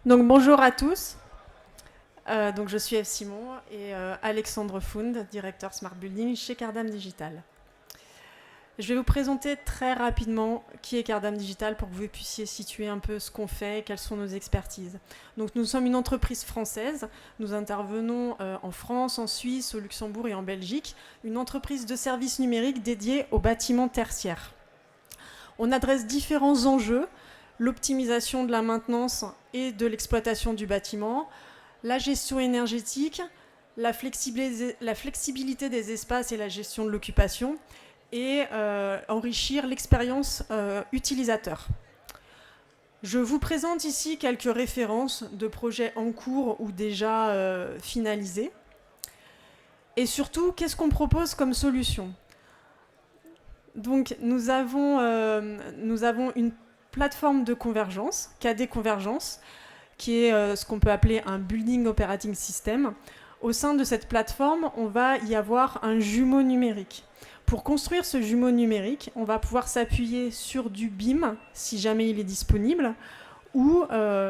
Donc bonjour à tous. Donc je suis Eve Simon et Alexandre Fund, directeur Smart Building chez Cardam Digital. Je vais vous présenter très rapidement qui est Cardam Digital pour que vous puissiez situer un peu ce qu'on fait et quelles sont nos expertises. Donc nous sommes une entreprise française, nous intervenons en France, en Suisse, au Luxembourg et en Belgique, une entreprise de services numériques dédiée aux bâtiments tertiaires. On adresse différents enjeux, l'optimisation de la maintenance et de l'exploitation du bâtiment, la gestion énergétique, la flexibilité des espaces et la gestion de l'occupation, et enrichir l'expérience utilisateur. Je vous présente ici quelques références de projets en cours ou déjà finalisés. Et surtout, qu'est-ce qu'on propose comme solution ? Donc, nous avons une plateforme de convergence, KD Convergence, qui est ce qu'on peut appeler un Building Operating System. Au sein de cette plateforme, on va y avoir un jumeau numérique. Pour construire ce jumeau numérique, on va pouvoir s'appuyer sur du BIM, si jamais il est disponible, ou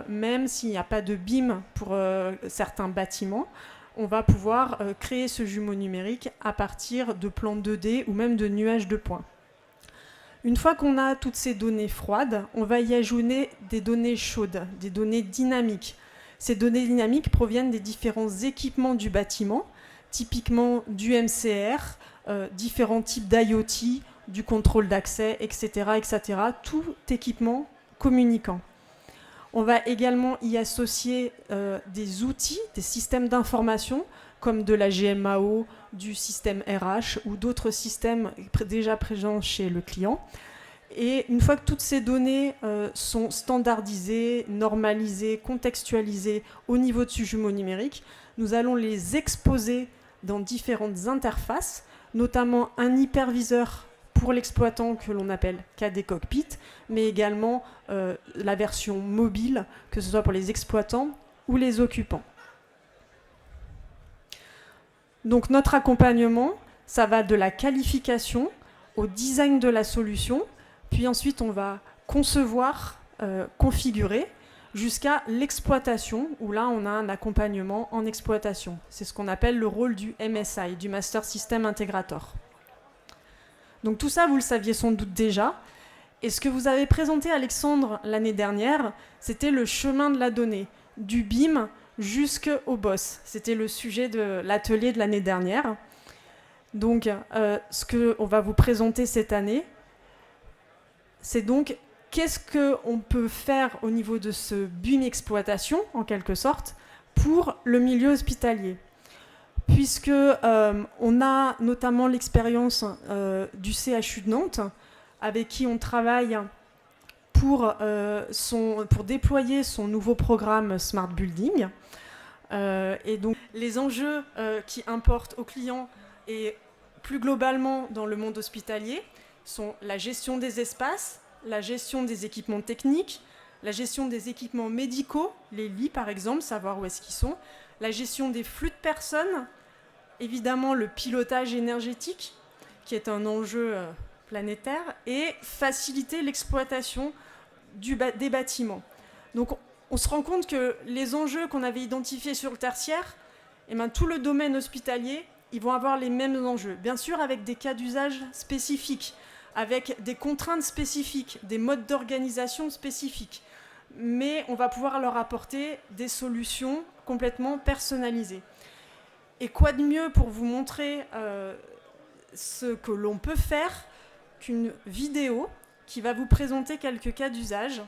même s'il n'y a pas de BIM pour certains bâtiments, on va pouvoir créer ce jumeau numérique à partir de plans 2D ou même de nuages de points. Une fois qu'on a toutes ces données froides, on va y ajouter des données chaudes, des données dynamiques. Ces données dynamiques proviennent des différents équipements du bâtiment, typiquement du MCR, différents types d'IoT, du contrôle d'accès, etc., etc., tout équipement communicant. On va également y associer des outils, des systèmes d'information, comme de la GMAO, du système RH ou d'autres systèmes déjà présents chez le client. Et une fois que toutes ces données sont standardisées, normalisées, contextualisées au niveau de ce jumeau numérique, nous allons les exposer dans différentes interfaces, notamment un hyperviseur pour l'exploitant que l'on appelle KD Cockpit, mais également la version mobile, que ce soit pour les exploitants ou les occupants. Donc notre accompagnement, ça va de la qualification au design de la solution, puis ensuite on va concevoir, configurer, jusqu'à l'exploitation, où là on a un accompagnement en exploitation. C'est ce qu'on appelle le rôle du MSI, du Master System Integrator. Donc tout ça, vous le saviez sans doute déjà. Et ce que vous avez présenté, Alexandre, l'année dernière, c'était le chemin de la donnée, du BIM jusqu'au BOSS. C'était le sujet de l'atelier de l'année dernière. Donc, ce qu'on va vous présenter cette année, c'est donc qu'est-ce qu'on peut faire au niveau de ce BIM exploitation, en quelque sorte, pour le milieu hospitalier. Puisque on a notamment l'expérience du CHU de Nantes, avec qui on travaille pour déployer son nouveau programme Smart Building. Et donc les enjeux qui importent aux clients et plus globalement dans le monde hospitalier sont la gestion des espaces, la gestion des équipements techniques, la gestion des équipements médicaux, les lits par exemple, savoir où est-ce qu'ils sont, la gestion des flux de personnes, évidemment le pilotage énergétique, qui est un enjeu planétaire, et faciliter l'exploitation des bâtiments. Donc on se rend compte que les enjeux qu'on avait identifiés sur le tertiaire, eh bien, tout le domaine hospitalier, ils vont avoir les mêmes enjeux. Bien sûr avec des cas d'usage spécifiques, avec des contraintes spécifiques, des modes d'organisation spécifiques. Mais on va pouvoir leur apporter des solutions complètement personnalisées. Et quoi de mieux pour vous montrer ce que l'on peut faire qu'une vidéo qui va vous présenter quelques cas d'usage.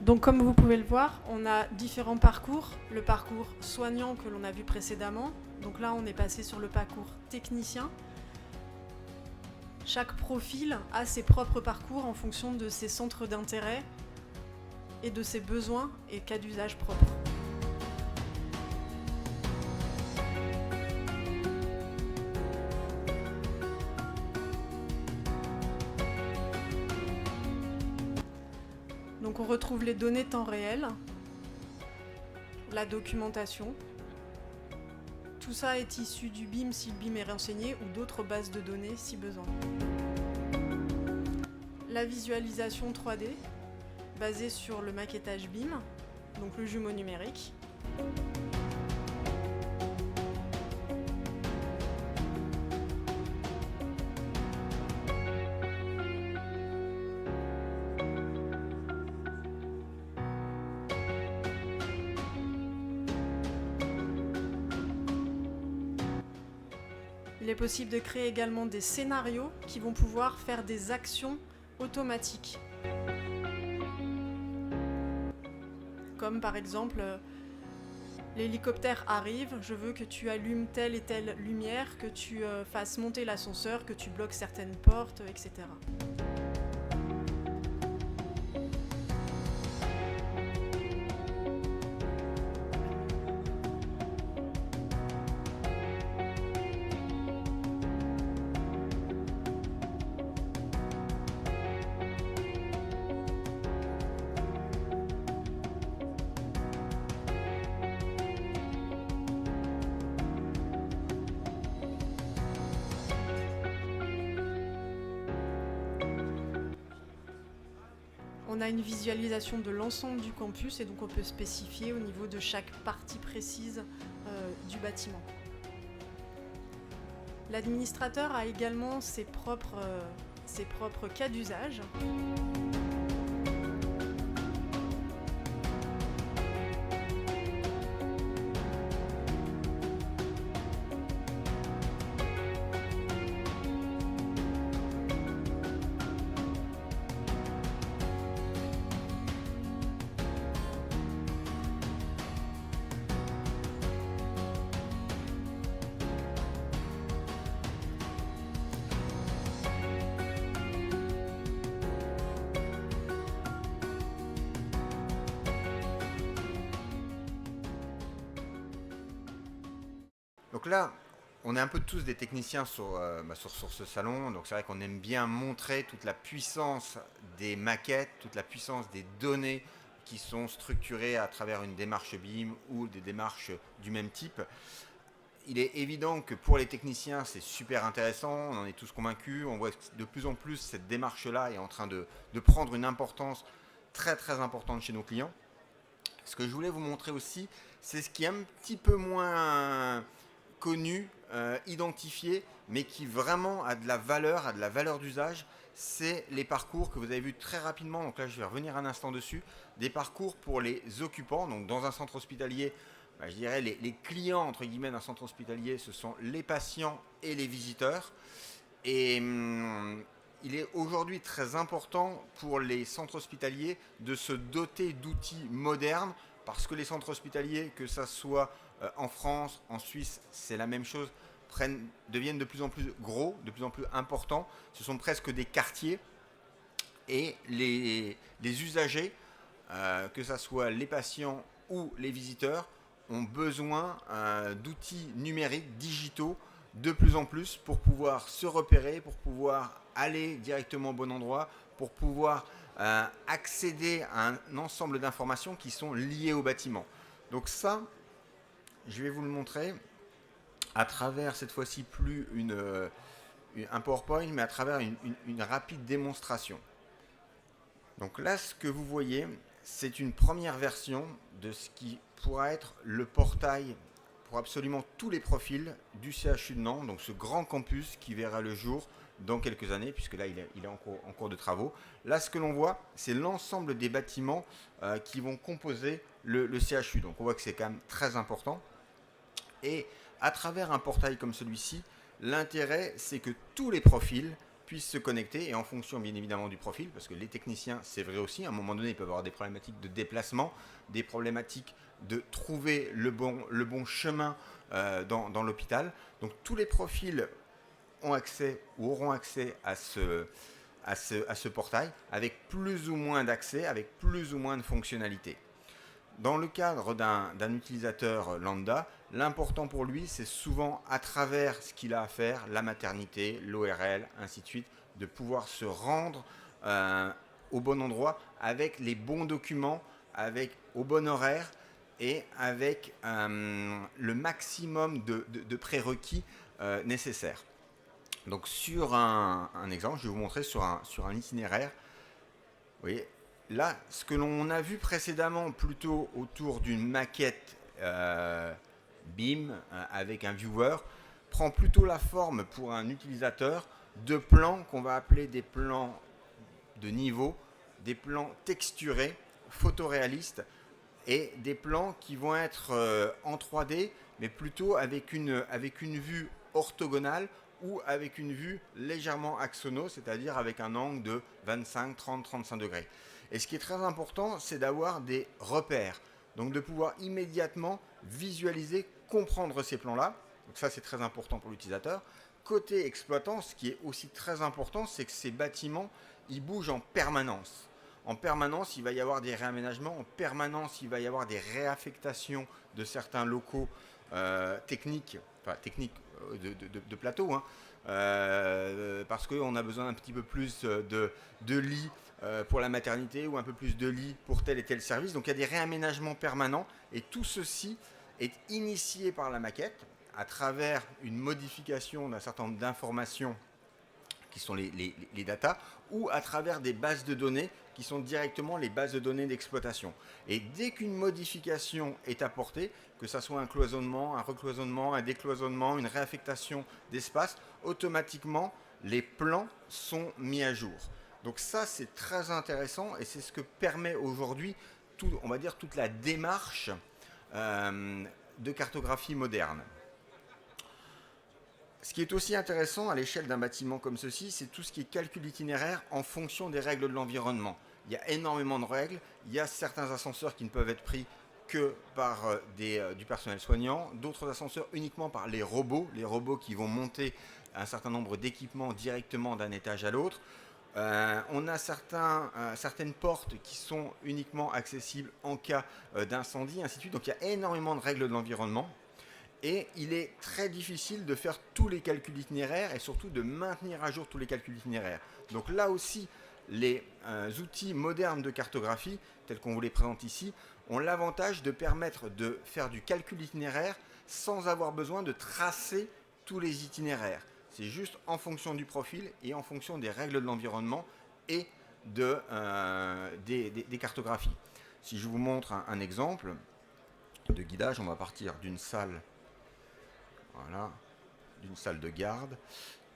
Donc comme vous pouvez le voir, on a différents parcours. Le parcours soignant que l'on a vu précédemment. Donc là, on est passé sur le parcours technicien. Chaque profil a ses propres parcours en fonction de ses centres d'intérêt et de ses besoins et cas d'usage propres. Donc on retrouve les données temps réel, la documentation. Tout ça est issu du BIM si le BIM est renseigné ou d'autres bases de données si besoin. La visualisation 3D basée sur le maquettage BIM, donc le jumeau numérique. Il est possible de créer également des scénarios qui vont pouvoir faire des actions automatiques. Comme par exemple, l'hélicoptère arrive, je veux que tu allumes telle et telle lumière, que tu fasses monter l'ascenseur, que tu bloques certaines portes, etc. On a une visualisation de l'ensemble du campus et donc on peut spécifier au niveau de chaque partie précise du bâtiment. L'administrateur a également ses propres cas d'usage. Donc là, on est un peu tous des techniciens sur ce salon, donc c'est vrai qu'on aime bien montrer toute la puissance des maquettes, toute la puissance des données qui sont structurées à travers une démarche BIM ou des démarches du même type. Il est évident que pour les techniciens, c'est super intéressant, on en est tous convaincus, on voit que de plus en plus cette démarche-là est en train de prendre une importance très très importante chez nos clients. Ce que je voulais vous montrer aussi, c'est ce qui est un petit peu moins connu, identifié, mais qui vraiment a de la valeur d'usage, c'est les parcours que vous avez vus très rapidement. Donc là, je vais revenir un instant dessus. Des parcours pour les occupants. Donc dans un centre hospitalier, je dirais les clients entre guillemets d'un centre hospitalier, ce sont les patients et les visiteurs. Et il est aujourd'hui très important pour les centres hospitaliers de se doter d'outils modernes, parce que les centres hospitaliers, que ça soit en France, en Suisse, c'est la même chose, deviennent de plus en plus gros, de plus en plus importants. Ce sont presque des quartiers. Et les usagers, que ce soit les patients ou les visiteurs, ont besoin d'outils numériques, digitaux, de plus en plus pour pouvoir se repérer, pour pouvoir aller directement au bon endroit, pour pouvoir accéder à un ensemble d'informations qui sont liées au bâtiment. Donc ça, je vais vous le montrer à travers cette fois-ci plus un PowerPoint, mais à travers une rapide démonstration. Donc là, ce que vous voyez, c'est une première version de ce qui pourra être le portail pour absolument tous les profils du CHU de Nantes, donc ce grand campus qui verra le jour dans quelques années, puisque là il est en cours de travaux. Là, ce que l'on voit, c'est l'ensemble des bâtiments qui vont composer le CHU. Donc on voit que c'est quand même très important. Et à travers un portail comme celui-ci, l'intérêt, c'est que tous les profils puissent se connecter et en fonction bien évidemment du profil, parce que les techniciens, c'est vrai aussi, à un moment donné, ils peuvent avoir des problématiques de déplacement, des problématiques de trouver le bon chemin dans l'hôpital. Donc tous les profils ont accès ou auront accès à ce portail avec plus ou moins d'accès, avec plus ou moins de fonctionnalités. Dans le cadre d'un utilisateur lambda, l'important pour lui, c'est souvent à travers ce qu'il a à faire, la maternité, l'ORL, ainsi de suite, de pouvoir se rendre au bon endroit avec les bons documents, au bon horaire et avec le maximum de prérequis nécessaires. Donc sur un exemple, je vais vous montrer sur un itinéraire. Vous voyez, là, ce que l'on a vu précédemment plutôt autour d'une maquette BIM avec un viewer prend plutôt la forme pour un utilisateur de plans qu'on va appeler des plans de niveau, des plans texturés, photoréalistes et des plans qui vont être en 3D mais plutôt avec une vue orthogonale ou avec une vue légèrement axono, c'est-à-dire avec un angle de 25, 30, 35 degrés. Et ce qui est très important, c'est d'avoir des repères, donc de pouvoir immédiatement visualiser, comprendre ces plans-là. Donc ça, c'est très important pour l'utilisateur. Côté exploitant, ce qui est aussi très important, c'est que ces bâtiments, ils bougent en permanence. En permanence, il va y avoir des réaménagements, en permanence, il va y avoir des réaffectations de certains locaux techniques de plateau, hein, parce qu'on a besoin d'un petit peu plus de lits pour la maternité ou un peu plus de lits pour tel et tel service. Donc il y a des réaménagements permanents et tout ceci est initié par la maquette à travers une modification d'un certain nombre d'informations qui sont les datas, ou à travers des bases de données qui sont directement les bases de données d'exploitation. Et dès qu'une modification est apportée, que ce soit un cloisonnement, un recloisonnement, un décloisonnement, une réaffectation d'espace, automatiquement, les plans sont mis à jour. Donc ça, c'est très intéressant et c'est ce que permet aujourd'hui, on va dire, toute la démarche de cartographie moderne. Ce qui est aussi intéressant à l'échelle d'un bâtiment comme ceci, c'est tout ce qui est calcul itinéraire en fonction des règles de l'environnement. Il y a énormément de règles, il y a certains ascenseurs qui ne peuvent être pris que par du personnel soignant, d'autres ascenseurs uniquement par les robots qui vont monter un certain nombre d'équipements directement d'un étage à l'autre. On a certaines portes qui sont uniquement accessibles en cas d'incendie, ainsi de suite. Donc il y a énormément de règles de l'environnement. Et il est très difficile de faire tous les calculs itinéraires et surtout de maintenir à jour tous les calculs itinéraires. Donc là aussi, les outils modernes de cartographie, tels qu'on vous les présente ici, ont l'avantage de permettre de faire du calcul itinéraire sans avoir besoin de tracer tous les itinéraires. C'est juste en fonction du profil et en fonction des règles de l'environnement et des cartographies. Si je vous montre un exemple de guidage, on va partir d'une salle. Voilà, d'une salle de garde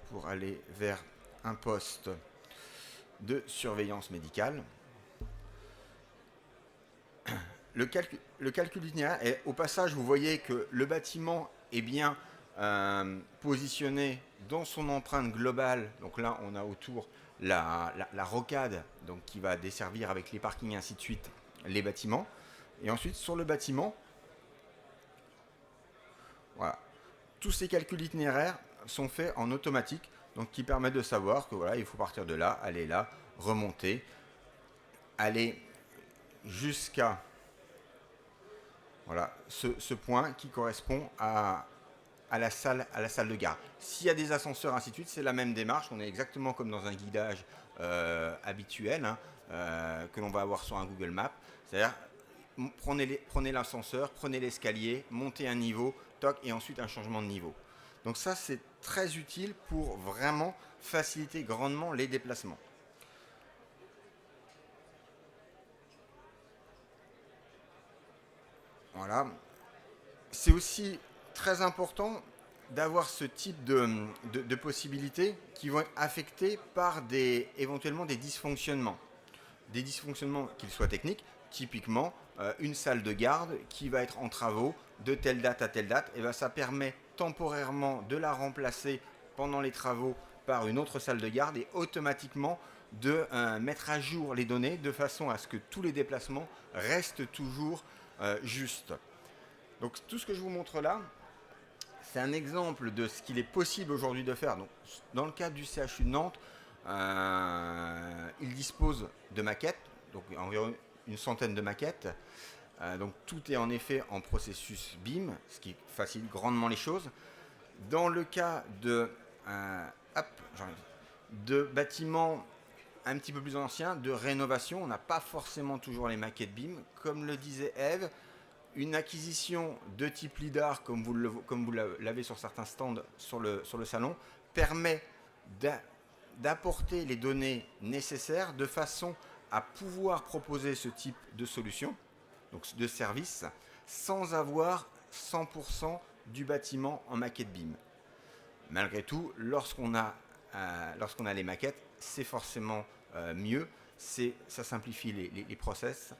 pour aller vers un poste de surveillance médicale. Le calcul itinéraire, et au passage, vous voyez que le bâtiment est bien positionné dans son empreinte globale. Donc là, on a autour la rocade donc, qui va desservir avec les parkings et ainsi de suite les bâtiments. Et ensuite, sur le bâtiment, voilà. Tous ces calculs itinéraires sont faits en automatique, donc qui permettent de savoir que voilà, il faut partir de là, aller là, remonter, aller jusqu'à voilà, ce point qui correspond à la salle de gare. S'il y a des ascenseurs, ainsi de suite, c'est la même démarche. On est exactement comme dans un guidage habituel hein, que l'on va avoir sur un Google Maps. C'est-à-dire, prenez l'ascenseur, prenez l'escalier, montez un niveau, toc, et ensuite un changement de niveau. Donc ça, c'est très utile pour vraiment faciliter grandement les déplacements. Voilà. C'est aussi très important d'avoir ce type de possibilités qui vont être affectées par éventuellement des dysfonctionnements. Des dysfonctionnements qu'ils soient techniques, typiquement une salle de garde qui va être en travaux de telle date à telle date, et bien ça permet temporairement de la remplacer pendant les travaux par une autre salle de garde et automatiquement de mettre à jour les données de façon à ce que tous les déplacements restent toujours justes. Donc tout ce que je vous montre là, c'est un exemple de ce qu'il est possible aujourd'hui de faire. Donc, dans le cadre du CHU de Nantes, il dispose de maquettes, donc environ une centaine de maquettes. Donc tout est en effet en processus BIM, ce qui facilite grandement les choses. Dans le cas de bâtiments un petit peu plus anciens, de rénovation, on n'a pas forcément toujours les maquettes BIM. Comme le disait Eve, une acquisition de type LIDAR, comme vous l'avez sur certains stands sur le salon, permet d'apporter les données nécessaires de façon à pouvoir proposer ce type de solution, donc de service, sans avoir 100% du bâtiment en maquette BIM. Malgré tout, lorsqu'on a les maquettes, c'est forcément mieux, ça simplifie les process.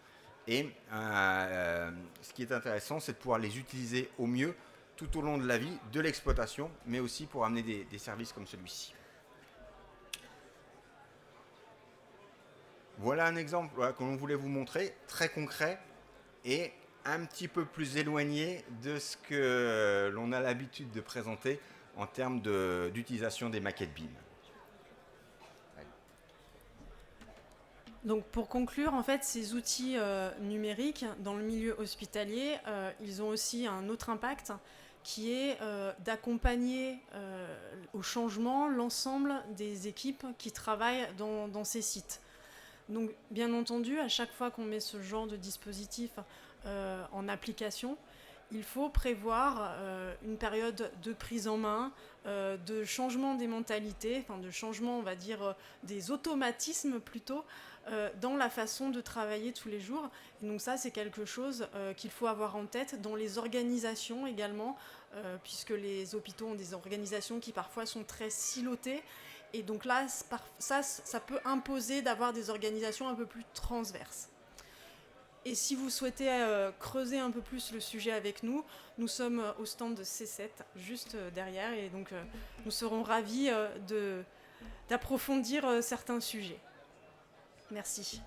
Et ce qui est intéressant, c'est de pouvoir les utiliser au mieux tout au long de la vie de l'exploitation, mais aussi pour amener des services comme celui-ci. Voilà un exemple que l'on voulait vous montrer, très concret et un petit peu plus éloigné de ce que l'on a l'habitude de présenter en termes d'utilisation des maquettes BIM. Donc pour conclure, en fait, ces outils numériques dans le milieu hospitalier, ils ont aussi un autre impact qui est d'accompagner au changement l'ensemble des équipes qui travaillent dans ces sites. Donc bien entendu, à chaque fois qu'on met ce genre de dispositif en application, il faut prévoir une période de prise en main, de changement des mentalités, enfin de changement, on va dire, des automatismes plutôt, dans la façon de travailler tous les jours. Et donc ça, c'est quelque chose qu'il faut avoir en tête dans les organisations également, puisque les hôpitaux ont des organisations qui parfois sont très silotées. Et donc là, ça peut imposer d'avoir des organisations un peu plus transverses. Et si vous souhaitez creuser un peu plus le sujet avec nous, nous sommes au stand de C7, juste derrière, et donc nous serons ravis d'approfondir certains sujets. Merci.